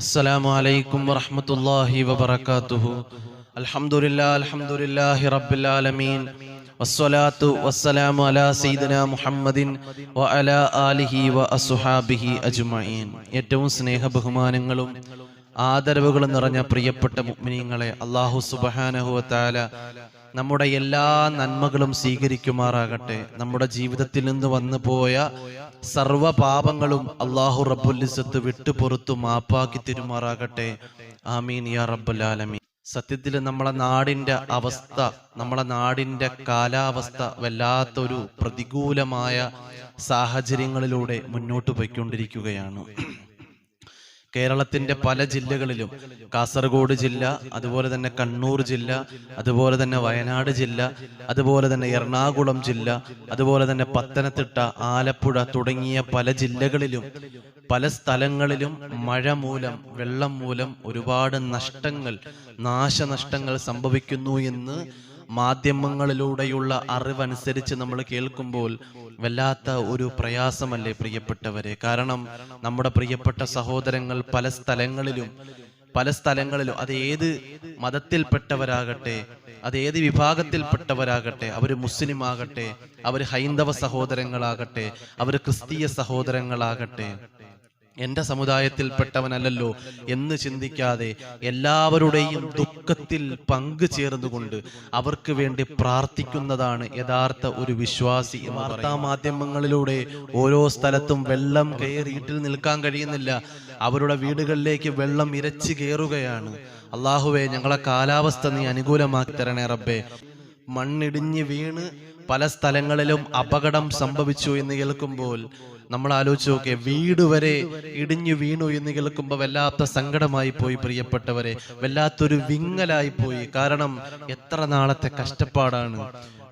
അസ്സലാമു അലൈക്കും വറഹ്മത്തുള്ളാഹി വബറകാതുഹു. അൽഹംദുലില്ലാഹി റബ്ബിൽ ആലമീൻ വസ്സലാത്തു വസ്സലാമു അലാ സയ്യിദിനാ മുഹമ്മദിൻ വഅലാ ആലിഹി വഅസ്ഹാബിഹി അജ്മഈൻ. ഏറ്റവും സ്നേഹ ബഹുമാനങ്ങളും ആദരവുകളും നിറഞ്ഞ പ്രിയപ്പെട്ട മുഅ്മിനീങ്ങളെ, അല്ലാഹു സുബ്ഹാനഹു വ തആല നമ്മുടെ എല്ലാ നന്മകളും സ്വീകരിക്കുമാറാകട്ടെ. നമ്മുടെ ജീവിതത്തിൽ നിന്ന് വന്നു പോയ സർവ പാപങ്ങളും അല്ലാഹു റബ്ബുൽ ഇസ്സത്ത് വിട്ടുപുറത്തു മാപ്പാക്കി തരുമാറാകട്ടെ. ആമീൻ യാ റബ്ബൽ ആലമീൻ. സത്യത്തിൽ നമ്മളെ നാടിന്റെ അവസ്ഥ, നമ്മളെ നാടിന്റെ കാലാവസ്ഥ വല്ലാത്തൊരു പ്രതികൂലമായ സാഹചര്യങ്ങളിലൂടെ മുന്നോട്ട് പോയിക്കൊണ്ടിരിക്കുകയാണ്. കേരളത്തിന്റെ പല ജില്ലകളിലും, കാസർഗോഡ് ജില്ല, അതുപോലെ തന്നെ കണ്ണൂർ ജില്ല, അതുപോലെ തന്നെ വയനാട് ജില്ല, അതുപോലെ തന്നെ എറണാകുളം ജില്ല, അതുപോലെ തന്നെ പത്തനംതിട്ട, ആലപ്പുഴ തുടങ്ങിയ പല ജില്ലകളിലും പല സ്ഥലങ്ങളിലും മഴ മൂലം, വെള്ളം മൂലം ഒരുപാട് നഷ്ടങ്ങൾ, നാശനഷ്ടങ്ങൾ സംഭവിക്കുന്നു എന്ന് മാധ്യമങ്ങളിലൂടെയുള്ള അറിവനുസരിച്ച് നമ്മൾ കേൾക്കുമ്പോൾ വല്ലാത്ത ഒരു പ്രയാസമല്ലേ പ്രിയപ്പെട്ടവരെ? കാരണം നമ്മുടെ പ്രിയപ്പെട്ട സഹോദരങ്ങൾ പല സ്ഥലങ്ങളിലും അത് ഏത് മതത്തിൽപ്പെട്ടവരാകട്ടെ, അത് ഏത് വിഭാഗത്തിൽപ്പെട്ടവരാകട്ടെ, അവർ മുസ്ലിം ആകട്ടെ, അവർ ഹൈന്ദവ സഹോദരങ്ങളാകട്ടെ, അവർ ക്രിസ്തീയ സഹോദരങ്ങളാകട്ടെ, എൻ്റെ സമുദായത്തിൽപ്പെട്ടവനല്ലല്ലോ എന്ന് ചിന്തിക്കാതെ എല്ലാവരുടെയും ദുഃഖത്തിൽ പങ്കുചേർന്നുകൊണ്ട് അവർക്ക് വേണ്ടി പ്രാർത്ഥിക്കുന്നതാണ് യഥാർത്ഥ ഒരു വിശ്വാസി. വാർത്താ മാധ്യമങ്ങളിലൂടെ ഓരോ സ്ഥലത്തും വെള്ളം കയറിയിട്ട് നിൽക്കാൻ കഴിയുന്നില്ല, അവരുടെ വീടുകളിലേക്ക് വെള്ളം ഇരച്ചു കയറുകയാണ്. അള്ളാഹുവേ, ഞങ്ങളെ കാലാവസ്ഥ നീ അനുകൂലമാക്കി തരണേ റബ്ബേ. മണ്ണിടിഞ്ഞ് വീണ് പല സ്ഥലങ്ങളിലും അപകടം സംഭവിച്ചു എന്ന് കേൾക്കുമ്പോൾ നമ്മൾ ആലോചിച്ച് നോക്കിയേ, വീട് വരെ ഇടിഞ്ഞു വീണു എന്ന് കേൾക്കുമ്പോൾ വല്ലാത്ത സങ്കടമായി പോയി പ്രിയപ്പെട്ടവരെ, വല്ലാത്തൊരു വിങ്ങലായി പോയി. കാരണം എത്ര നാളത്തെ കഷ്ടപ്പാടാണ്.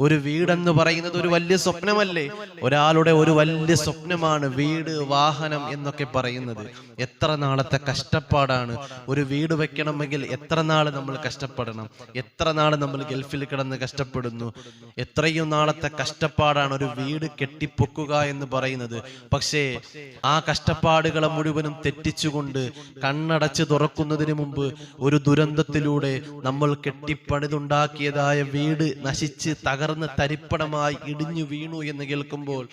ഒരു വീടെന്ന് പറയുന്നത് ഒരു വലിയ സ്വപ്നമല്ലേ? ഒരാളുടെ ഒരു വലിയ സ്വപ്നമാണ് വീട്, വാഹനം എന്നൊക്കെ പറയുന്നത്. എത്ര നാളത്തെ കഷ്ടപ്പാടാണ്. ഒരു വീട് വെക്കണമെങ്കിൽ എത്ര നാൾ നമ്മൾ കഷ്ടപ്പെടണം, എത്ര നാൾ നമ്മൾ ഗൾഫിൽ കിടന്ന് കഷ്ടപ്പെടുന്നു, എത്രയും നാളത്തെ കഷ്ടപ്പാടാണ് ഒരു വീട് കെട്ടിപ്പൊക്കുക എന്ന് പറയുന്നത്. പക്ഷേ ആ കഷ്ടപ്പാടുകളെ മുഴുവനും തെറ്റിച്ചുകൊണ്ട് കണ്ണടച്ച് തുറക്കുന്നതിന് മുമ്പ് ഒരു ദുരന്തത്തിലൂടെ നമ്മൾ കെട്ടിപ്പണിതുണ്ടാക്കിയതായ വീട് നശിച്ച് തകർന്ന് തരിപ്പണമായി ഇടിഞ്ഞു വീണു എന്ന് കേൾക്കുമ്പോൾ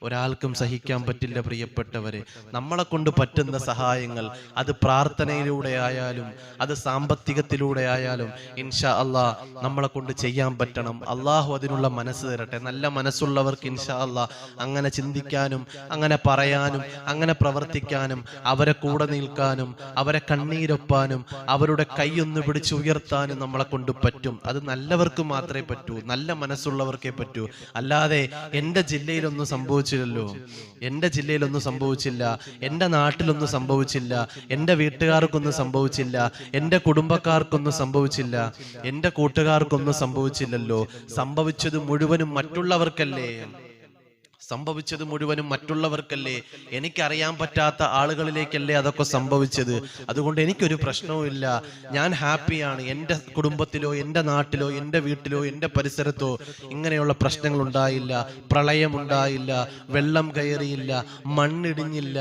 ഒരാൾക്കും സഹിക്കാൻ പറ്റില്ല പ്രിയപ്പെട്ടവരെ. നമ്മളെ കൊണ്ട് പറ്റുന്ന സഹായങ്ങൾ, അത് പ്രാർത്ഥനയിലൂടെ ആയാലും അത് സാമ്പത്തികത്തിലൂടെ ആയാലും ഇൻഷാ അള്ളാഹ് നമ്മളെ കൊണ്ട് ചെയ്യാൻ പറ്റണം. അള്ളാഹു അതിനുള്ള മനസ്സ് തരട്ടെ. നല്ല മനസ്സുള്ളവർക്ക് ഇൻഷാ അള്ളാഹ് അങ്ങനെ ചിന്തിക്കാനും അങ്ങനെ പറയാനും അങ്ങനെ പ്രവർത്തിക്കാനും അവരെ കൂടെ നിൽക്കാനും അവരെ കണ്ണീരൊപ്പാനും അവരുടെ കൈയൊന്ന് പിടിച്ചുയർത്താനും നമ്മളെ കൊണ്ട് പറ്റും. അത് നല്ലവർക്ക് മാത്രമേ പറ്റൂ, നല്ല മനസ്സുള്ളവർക്കേ പറ്റൂ. അല്ലാതെ എൻ്റെ ജില്ലയിലൊന്നും സംഭവിച്ചില്ലല്ലോ, എൻ്റെ ജില്ലയിലൊന്നും സംഭവിച്ചില്ല, എൻ്റെ നാട്ടിലൊന്നും സംഭവിച്ചില്ല, എൻ്റെ വീട്ടുകാർക്കൊന്നും സംഭവിച്ചില്ല, എൻ്റെ കുടുംബക്കാർക്കൊന്നും സംഭവിച്ചില്ല, എൻ്റെ കൂട്ടുകാർക്കൊന്നും സംഭവിച്ചില്ലല്ലോ. സംഭവിച്ചത് മുഴുവനും മറ്റുള്ളവർക്കല്ലേ? സംഭവിച്ചത് മുഴുവനും മറ്റുള്ളവർക്കല്ലേ? എനിക്കറിയാൻ പറ്റാത്ത ആളുകളിലേക്കല്ലേ അതൊക്കെ സംഭവിച്ചത്. അതുകൊണ്ട് എനിക്കൊരു പ്രശ്നവുമില്ല, ഞാൻ ഹാപ്പിയാണ്. എൻ്റെ കുടുംബത്തിലോ എൻ്റെ നാട്ടിലോ എൻ്റെ വീട്ടിലോ എൻ്റെ പരിസരത്തോ ഇങ്ങനെയുള്ള പ്രശ്നങ്ങൾ ഉണ്ടായില്ല, പ്രളയമുണ്ടായില്ല, വെള്ളം കയറിയില്ല, മണ്ണിടിഞ്ഞില്ല,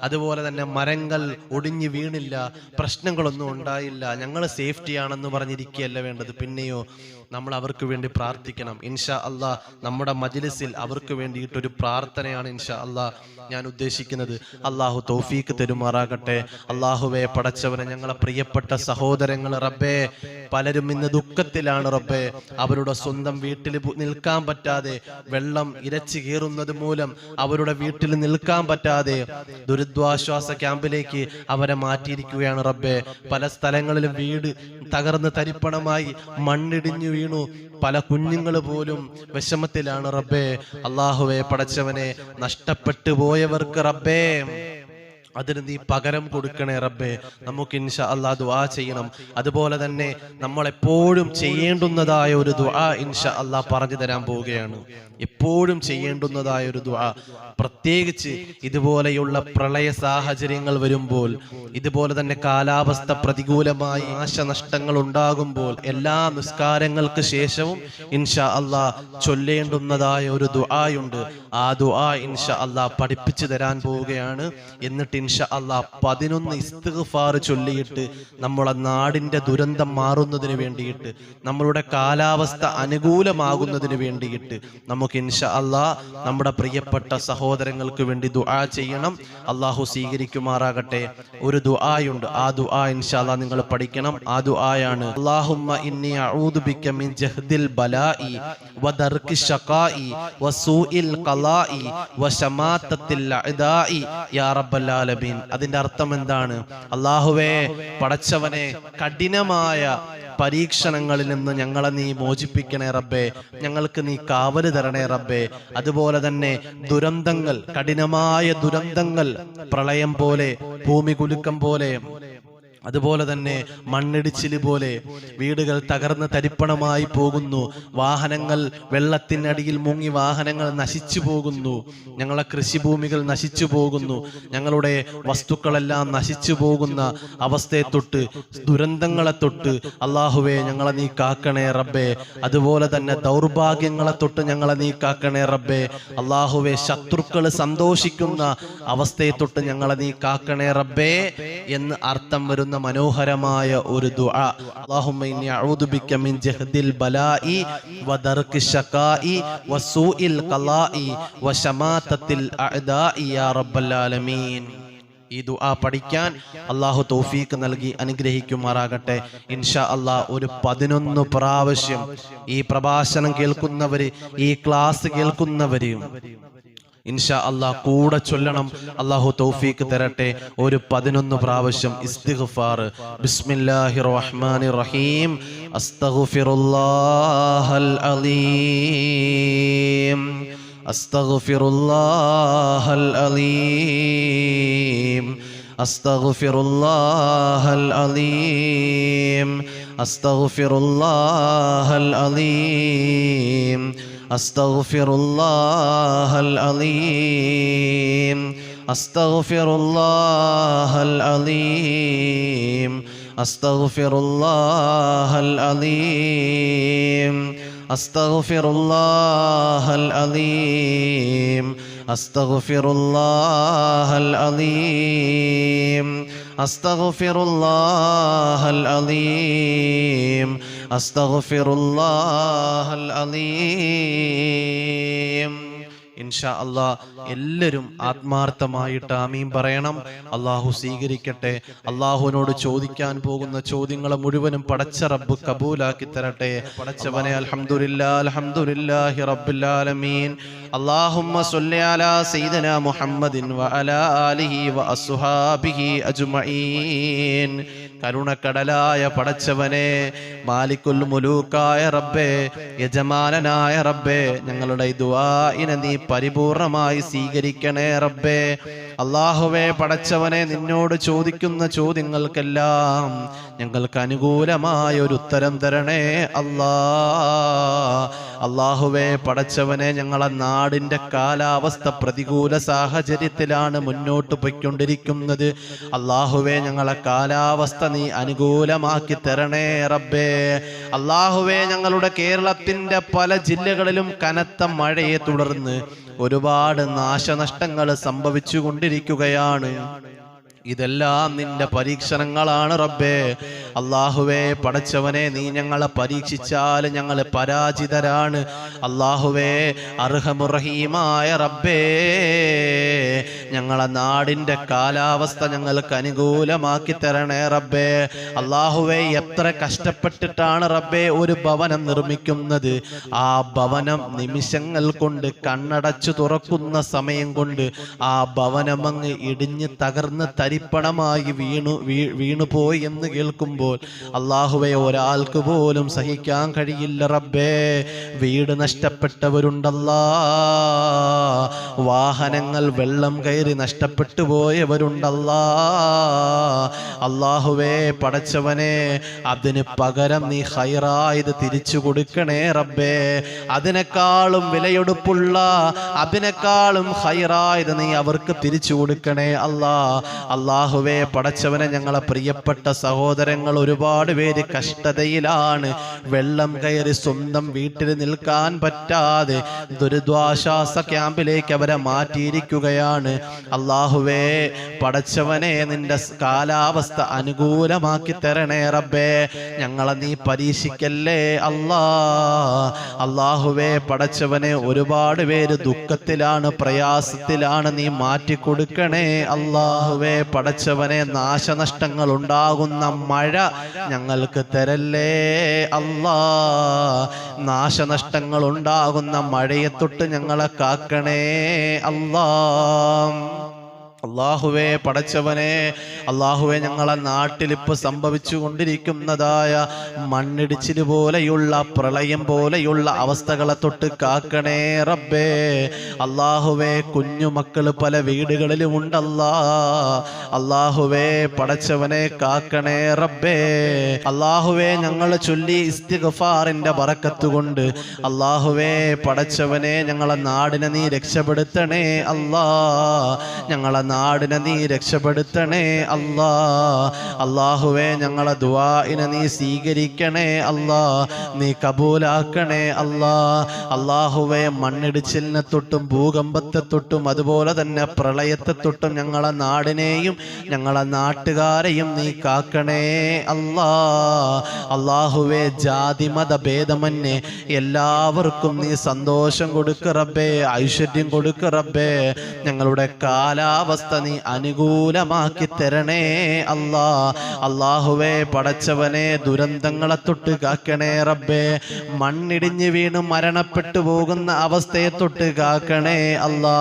അതുപോലെ തന്നെ മരങ്ങൾ ഒടിഞ്ഞു വീണില്ല, പ്രശ്നങ്ങളൊന്നും ഉണ്ടായില്ല. ഞങ്ങൾ സേഫ്റ്റിയാണെന്ന് പറഞ്ഞിരിക്കുകയല്ല വേണ്ടത്. പിന്നെയോ നമ്മൾ അവർക്ക് വേണ്ടി പ്രാർത്ഥിക്കണം. ഇൻഷാ അള്ളാഹ് നമ്മുടെ മജ്ലിസിൽ അവർക്ക് വേണ്ടിയിട്ടൊരു പ്രാർത്ഥനയാണ് ഇൻഷാ അള്ളാഹ് ഞാൻ ഉദ്ദേശിക്കുന്നത്. അള്ളാഹു തൗഫീക്ക് തരുമാറാകട്ടെ. അള്ളാഹുവേ, പടച്ചവനെ, ഞങ്ങളെ പ്രിയപ്പെട്ട സഹോദരങ്ങൾ റബ്ബേ, പലരും ഇന്ന് ദുഃഖത്തിലാണ് റബ്ബേ. അവരുടെ സ്വന്തം വീട്ടിൽ നിൽക്കാൻ പറ്റാതെ, വെള്ളം ഇരച്ചു കയറുന്നത് മൂലം അവരുടെ വീട്ടിൽ നിൽക്കാൻ പറ്റാതെ ദുരിതാശ്വാസ ക്യാമ്പിലേക്ക് അവരെ മാറ്റിയിരിക്കുകയാണ് റബ്ബേ. പല സ്ഥലങ്ങളിലും വീട് തകർന്ന് തരിപ്പണമായി, മണ്ണിടിഞ്ഞു വീണു, പല കുഞ്ഞുങ്ങൾ പോലും വിഷമത്തിലാണ് റബ്ബേ. അള്ളാഹുവേ, പടച്ചവനെ, നഷ്ടപ്പെട്ടു പോയവർക്ക് റബ്ബേ അതിന് നീ പകരം കൊടുക്കണേ റബ്ബേ. നമുക്ക് ഇൻഷാ അല്ലാഹ് ദുആ ചെയ്യണം. അതുപോലെ തന്നെ നമ്മൾ എപ്പോഴും ചെയ്യേണ്ടുന്നതായ ഒരു ദുആ ഇൻഷാ അല്ലാഹ് പറഞ്ഞു തരാൻ പോവുകയാണ്. എപ്പോഴും ചെയ്യേണ്ടുന്നതായ ഒരു ദുആ, പ്രത്യേകിച്ച് ഇതുപോലെയുള്ള പ്രളയ സാഹചര്യങ്ങൾ വരുമ്പോൾ, ഇതുപോലെ തന്നെ കാലാവസ്ഥ പ്രതികൂലമായി നാശനഷ്ടങ്ങൾ ഉണ്ടാകുമ്പോൾ എല്ലാ നിസ്കാരങ്ങൾക്ക് ശേഷവും ഇൻഷാ അല്ലാഹ് ചൊല്ലേണ്ടുന്നതായ ഒരു ദുആയുണ്ട്. ആ ദുആ ഇൻഷാ അല്ലാഹ് പഠിപ്പിച്ചു തരാൻ പോവുകയാണ്. എന്നിട്ട് ഇൻഷാ അല്ലാഹ് 11 ഇസ്തിഗ്ഫാർ ചൊല്ലിയിട്ട് നമ്മളെ നാടിന്റെ ദുരന്തം മാറുന്നതിന് വേണ്ടിയിട്ട്, നമ്മളുടെ കാലാവസ്ഥ അനുകൂലമാകുന്നതിന് വേണ്ടിയിട്ട് നമുക്ക് ഇൻഷാ അല്ലാഹ് നമ്മുടെ പ്രിയപ്പെട്ട സഹോദരങ്ങൾക്ക് വേണ്ടി ദുആ ചെയ്യണം. അല്ലാഹു സ്വീകരിക്കുമാറാകട്ടെ. ഒരു ദുആയുണ്ട്, ആ ദുആ ഇൻഷാ അല്ലാഹ് നിങ്ങൾ പഠിക്കണം. ആ ദുആയാണ് അല്ലാഹുമ്മ ഇന്നി അഊദു ബിക മിൻ ജഹ്ദിൽ ബലാഇ വദർകി ശഖാഇ വസൂഇൽ ഖലാഇ വശമാതത്തിൽ അഅദാഇ യാ റബ്ബൽ ആലമീൻ. അതിന്റെ അർത്ഥം എന്താണ്? അല്ലാഹുവേ പടച്ചവനെ, കഠിനമായ പരീക്ഷണങ്ങളിൽ നിന്ന് ഞങ്ങളെ നീ മോചിപ്പിക്കണേ റബ്ബേ, ഞങ്ങൾക്ക് നീ കാവല് തരണേ റബ്ബേ. അതുപോലെ തന്നെ ദുരന്തങ്ങൾ, കഠിനമായ ദുരന്തങ്ങൾ, പ്രളയം പോലെ, ഭൂമി കുലുക്കം പോലെ, അതുപോലെ തന്നെ മണ്ണിടിച്ചില് പോലെ വീടുകൾ തകർന്ന് തരിപ്പണമായി പോകുന്നു, വാഹനങ്ങൾ വെള്ളത്തിനടിയിൽ മുങ്ങി വാഹനങ്ങൾ നശിച്ചു പോകുന്നു, ഞങ്ങളെ കൃഷിഭൂമികൾ നശിച്ചു പോകുന്നു, ഞങ്ങളുടെ വസ്തുക്കളെല്ലാം നശിച്ചു പോകുന്ന അവസ്ഥയെ തൊട്ട്, ദുരന്തങ്ങളെ തൊട്ട് അല്ലാഹുവേ ഞങ്ങളെ നീ കാക്കണേ റബ്ബേ. അതുപോലെ തന്നെ ദൗർഭാഗ്യങ്ങളെ തൊട്ട് ഞങ്ങളെ നീ കാക്കണേ റബ്ബേ. അല്ലാഹുവേ ശത്രുക്കൾ സന്തോഷിക്കുന്ന അവസ്ഥയെ തൊട്ട് ഞങ്ങളെ നീ കാക്കണേ റബ്ബേ എന്ന് അർത്ഥം വരുന്ന മനോഹരമായ ഒരു ദുആ. അല്ലാഹുമ്മ ഇന്നി അഊദു ബിക മിൻ ജഹ്ദിൽ ബലാഇ വദർകി ശഖാഇ വസൂഇൽ ഖലാഇ വശമാതത്തിൽ അഅദാഇ യാ റബ്ബൽ ആലമീൻ. ഈ ദുആ പഠിക്കാൻ അല്ലാഹു തൗഫീഖ് നൽകി അനുഗ്രഹിക്കുമാറാകട്ടെ. ഇൻഷാ അല്ലാഹ് ഒരു 11 പ്രാവശ്യം ഈ പ്രഭാഷണം കേൾക്കുന്നവര്, ഈ ക്ലാസ് കേൾക്കുന്നവര് ഇൻഷാ അല്ലാഹ് കൂടെ ചൊല്ലണം. അല്ലാഹു തൗഫീഖ് തരട്ടെ. ഒരു 11 പ്രാവശ്യം ഇസ്തിഗ്ഫാർ. ബിസ്മില്ലാഹിർ റഹ്മാനിർ റഹീം. അസ്തഗ്ഫിറുല്ലാഹൽ അലീം, അസ്തഗ്ഫിറുല്ലാഹൽ അലീം, അസ്തഗ്ഫിറുല്ലാഹൽ അലീം, അസ്തഗ്ഫിറുല്ലാഹൽ അലീം, അസ്തഗ്ഫിറുല്ലാഹൽ അലീം, അസ്തഗ്ഫിറുല്ലാഹൽ അലീം, അസ്തഗ്ഫിറുല്ലാഹൽ അലീം, അസ്തഗ്ഫിറുല്ലാഹൽ അലീം, അസ്തഗ്ഫിറുല്ലാഹൽ അലീം, അസ്തഗ്ഫിറുല്ലാഹൽ അലീം, അസ്തഗ്ഫിറുല്ലാഹൽ അലീം. ഇൻഷാ അല്ലാഹ് എല്ലാവരും ആത്മാർത്ഥമായിട്ട് ആമീൻ പറയണം. അല്ലാഹു സ്വീകരിക്കട്ടെ. അല്ലാഹുവിനോട് ചോദിക്കാൻ പോകുന്ന ചോദ്യങ്ങളെ മുഴുവനും പടച്ച റബ്ബ് കബൂലാക്കി തരട്ടെ. പടച്ചവനെ അൽഹംദുലില്ലാഹി അൽഹംദുലില്ലാഹി റബ്ബിൽ ആലമീൻ. അല്ലാഹുമ്മ സ്വല്ലി അലാ സയ്യിദിനാ മുഹമ്മദിൻ വഅലാ ആലിഹി വഅസ്ഹാബിഹി അജ്മഈൻ. കരുണക്കടലായ പടച്ചവനെ, മാലിക്കുൽ മുലൂക്കായ റബ്ബേ, യജമാനനായ റബ്ബേ, ഞങ്ങളുടെ ദുആഇനെ നീ പരിപൂർണമായി സ്വീകരിക്കണേ റബ്ബേ. അല്ലാഹുവേ പടച്ചവനെ, നിന്നോട് ചോദിക്കുന്ന ചോദ്യങ്ങൾക്കെല്ലാം ഞങ്ങൾക്ക് അനുകൂലമായ ഒരു ഉത്തരം തരണേ അല്ലാ. അല്ലാഹുവേ പടച്ചവനെ, ഞങ്ങളെ നാടിന്റെ കാലാവസ്ഥ പ്രതികൂല സാഹചര്യത്തിലാണ് മുന്നോട്ട് പോയിക്കൊണ്ടിരിക്കുന്നത്. അല്ലാഹുവേ ഞങ്ങളെ കാലാവസ്ഥ നീ അനുകൂലമാക്കി തരണേ റബ്ബേ. അല്ലാഹുവേ ഞങ്ങളുടെ കേരളത്തിന്റെ പല ജില്ലകളിലും കനത്ത മഴയെ തുടർന്ന് ഒരുപാട് നാശനഷ്ടങ്ങൾ സംഭവിച്ചു കൊണ്ടിരിക്കുകയാണ്. ഇതെല്ലാം നിന്റെ പരീക്ഷണങ്ങളാണ് റബ്ബേ. അല്ലാഹുവേ പടച്ചവനെ, നീ ഞങ്ങളെ പരീക്ഷിച്ചാൽ ഞങ്ങൾ പരാജിതരാണ്. അല്ലാഹുവേ അർഹമുർ റഹീമായ റബ്ബേ, ഞങ്ങളെ നാടിന്റെ കാലാവസ്ഥ ഞങ്ങൾക്ക് അനുകൂലമാക്കി തരണേ റബ്ബേ. അല്ലാഹുവേ എത്ര കഷ്ടപ്പെട്ടിട്ടാണ് റബ്ബേ ഒരു ഭവനം നിർമ്മിക്കുന്നത്. ആ ഭവനം നിമിഷങ്ങൾ കൊണ്ട്, കണ്ണടച്ചു തുറക്കുന്ന സമയം കൊണ്ട് ആ ഭവനം അങ്ങ് ഇടിഞ്ഞ് തകർന്ന് തരിപ്പണമായി വീണുപോയി എന്ന് കേൾക്കുമ്പോൾ അല്ലാഹുവേ ഒരാൾക്ക് പോലും സഹിക്കാൻ കഴിയില്ല റബ്ബേ. വീട് നഷ്ടപ്പെട്ടവരുണ്ടല്ലാ, വാഹനങ്ങൾ വെള്ളം കയറി നഷ്ടപ്പെട്ടു പോയവരുണ്ടല്ലാ. അല്ലാഹുവേ പടച്ചവനെ, അതിന് പകരം നീ ഖൈറായത് തിരിച്ചു കൊടുക്കണേ റബ്ബേ. അതിനേക്കാളും വിലയെടുപ്പുള്ള, അതിനേക്കാളും ഖൈറായത് നീ അവർക്ക് തിരിച്ചു കൊടുക്കണേ അല്ലാ. അല്ലാഹുവേ പടച്ചവനെ, ഞങ്ങളെ പ്രിയപ്പെട്ട സഹോദരങ്ങൾ ഒരുപാട് പേര് കഷ്ടതയിലാണ്. വെള്ളം കയറി സ്വന്തം വീട്ടിൽ നിൽക്കാൻ പറ്റാതെ ദുരിതാശ്വാസ ക്യാമ്പിലേക്ക് അവരെ മാറ്റിയിരിക്കുകയാണ്. അല്ലാഹുവേ പടച്ചവനെ, നിന്റെ കാലാവസ്ഥ അനുകൂലമാക്കി തരണേ റബ്ബേ. ഞങ്ങളെ നീ പരീക്ഷിക്കല്ലേ അല്ലാ. അല്ലാഹുവേ പടച്ചവനെ, ഒരുപാട് പേര് ദുഃഖത്തിലാണ്, പ്രയാസത്തിലാണ്, നീ മാറ്റിക്കൊടുക്കണേ അല്ലാഹുവേ പടച്ചവനെ. നാശനഷ്ടങ്ങൾ ഉണ്ടാകുന്ന മഴ ഞങ്ങൾക്ക് തരല്ലേ അല്ലാ. നാശനഷ്ടങ്ങൾ ഉണ്ടാകുന്ന മഴയെ തൊട്ട് ഞങ്ങളെ കാക്കണേ അല്ലാ. അല്ലാഹുവേ പടച്ചവനെ, അല്ലാഹുവേ ഞങ്ങളെ നാട്ടിൽ ഇപ്പൊ സംഭവിച്ചു കൊണ്ടിരിക്കുന്നതായ മണ്ണിടിച്ചിൽ പോലെയുള്ള, പ്രളയം പോലെയുള്ള അവസ്ഥകളെ തൊട്ട് കാക്കണേ റബ്ബേ. അല്ലാഹുവേ കുഞ്ഞുമക്കൾ പല വീടുകളിലും ഉണ്ടല്ലാ. അല്ലാഹുവേ പടച്ചവനെ കാക്കണേ റബ്ബേ. അല്ലാഹുവേ ഞങ്ങൾ ചൊല്ലി ഇസ്തിഗ്ഫാറിന്റെ ബറക്കത്ത് കൊണ്ട് അല്ലാഹുവേ പടച്ചവനെ, ഞങ്ങളെ നാടിനെ നീ രക്ഷപ്പെടുത്തണേ അല്ലാ. ഞങ്ങളെ നാടിനെ നീ രക്ഷപ്പെടുത്തണേ അല്ലാ. അല്ലാഹുവേ ഞങ്ങളെ ദുആഇനെ നീ സ്വീകരിക്കണേ അല്ലാ. നീ കബൂലാക്കണേ അല്ലാ. അല്ലാഹുവേ മണ്ണിടിച്ചിലിനെ തൊട്ടും ഭൂകമ്പത്തെ തൊട്ടും അതുപോലെ തന്നെ പ്രളയത്തെ തൊട്ടും ഞങ്ങളെ നാടിനെയും ഞങ്ങളെ നാട്ടുകാരെയും നീ കാക്കണേ അല്ലാ. അല്ലാഹുവേ ജാതി മത ഭേദമന്യേ എല്ലാവർക്കും നീ സന്തോഷം കൊടുക്ക് റബ്ബേ, ഐശ്വര്യം കൊടുക്ക് റബ്ബേ. ഞങ്ങളുടെ കാലാവസ്ഥ നീ അനുകൂലമാക്കി തരണേ അല്ലാ. അല്ലാഹുവേ പടച്ചവനെ, ദുരന്തങ്ങളെ തൊട്ട് കാക്കണേ റബ്ബേ. മണ്ണിടിഞ്ഞ് വീണ് മരണപ്പെട്ടു പോകുന്ന അവസ്ഥയെ തൊട്ട് കാക്കണേ അല്ലാ.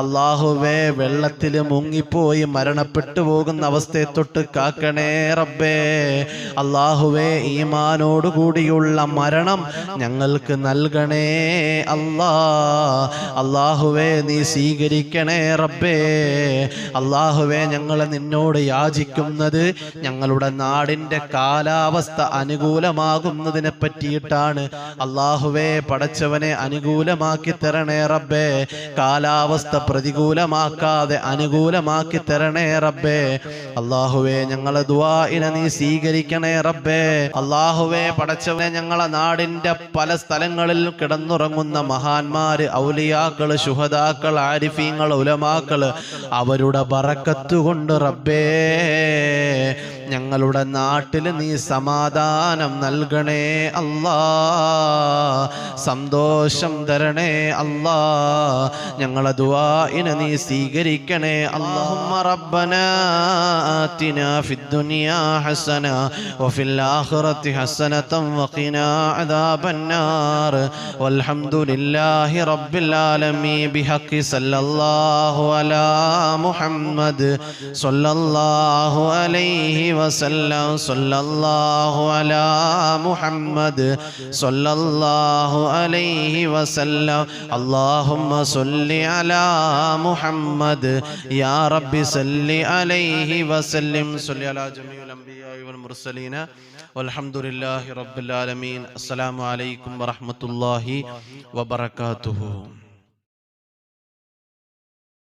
അല്ലാഹുവേ വെള്ളത്തിൽ മുങ്ങിപ്പോയി മരണപ്പെട്ടു പോകുന്ന അവസ്ഥയെ തൊട്ട് കാക്കണേ റബ്ബേ. അല്ലാഹുവേ ഈമാനോട് കൂടിയുള്ള മരണം ഞങ്ങൾക്ക് നൽകണേ അല്ലാ. അല്ലാഹുവേ നീ സ്വീകരിക്കണേ റബ്ബേ. അല്ലാഹുവേ ഞങ്ങളെ നിന്നോട് യാചിക്കുന്നത് ഞങ്ങളുടെ നാടിന്റെ കാലാവസ്ഥ അനുകൂലമാകുന്നതിനെ പറ്റിയിട്ടാണ്. അല്ലാഹുവേ പടച്ചവനെ, അനുകൂലമാക്കി തരണേ റബ്ബേ. കാലാവസ്ഥ പ്രതികൂലമാക്കാതെ അനുകൂലമാക്കി തരണേ റബ്ബേ. അല്ലാഹുവേ ഞങ്ങളെ ദുആഇനെ നീ സ്വീകരിക്കണേ റബ്ബേ. അല്ലാഹുവേ പടച്ചവനെ, ഞങ്ങളെ നാടിന്റെ പല സ്ഥലങ്ങളിൽ കിടന്നുറങ്ങുന്ന മഹാന്മാര്, ഔലിയാക്കള്, ശുഹദാക്കൾ, ആരിഫീങ്ങൾ, ഉലമാക്കള്, അവരുടെ ബറക്കത്ത് കൊണ്ട് റബ്ബേ ഞങ്ങളുടെ നാട്ടിൽ നീ സമാധാനം നൽകണേ അല്ലാ. സന്തോഷം തരണേ അല്ലാ. ഞങ്ങളെ ദുആഇനെ നീ സ്വീകരിക്കണേ. അല്ലാഹുമ്മ റബ്ബനാ ആതിനാ ഫിദ്ദുനിയാ ഹസന വഫിൽ ആഖിറതി ഹസനതൻ വഖിനാ അദാബന്നാർ. വൽഹംദുലില്ലാഹി റബ്ബിൽ ആലമീൻ ബിഹഖി സല്ലല്ലാഹു അലാ മുഹമ്മദ് സല്ലല്ലാഹു അലൈഹി വസല്ലം. സല്ലല്ലാഹു അലാ മുഹമ്മദ് സല്ലല്ലാഹു അലൈഹി വസല്ലം. അല്ലാഹുമ്മ സല്ലി അലാ മുഹമ്മദ് യാ റബ്ബി സല്ലി അലൈഹി വസല്ലം. സല്ലി അലാ ജമീഉൽ അംബിയാഇ വൽ മുർസലീന വൽഹംദുലില്ലാഹി റബ്ബിൽ ആലമീൻ. അസ്സലാമു അലൈക്കും വറഹ്മത്തുള്ളാഹി വബറകാതുഹു.